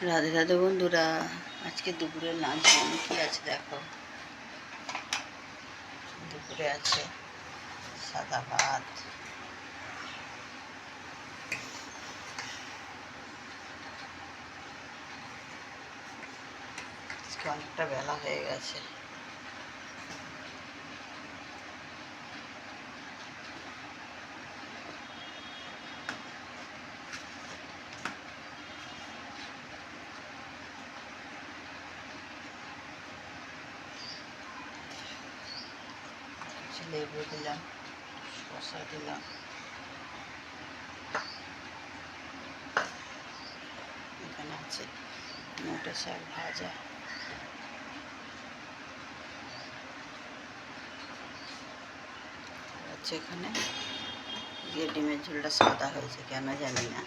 রাধে রাধে বন্ধুরা, আজকে দুপুরের লাঞ্চ মেনু কি আছে দেখো। দুপুরে আছে সাদা ভাত, আজকে অনেকটা বেলা হয়ে গেছে। লেবু দিলাম, শসা দিলাম, এখানে আছে মোটা শাক ভাজা, হচ্ছে এখানে ডিমের ঝোলটা সাদা হয়েছে কেন জানি না।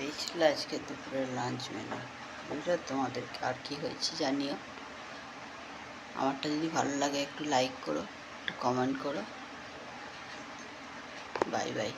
এই ছিল আজকে দুপুরের লাঞ্চ মেনু। বুঝলে তোমাদের আর কি হয়েছে জানিও। আমারটা যদি ভালো লাগে একটু লাইক করো, একটু কমেন্ট করো। Bye bye.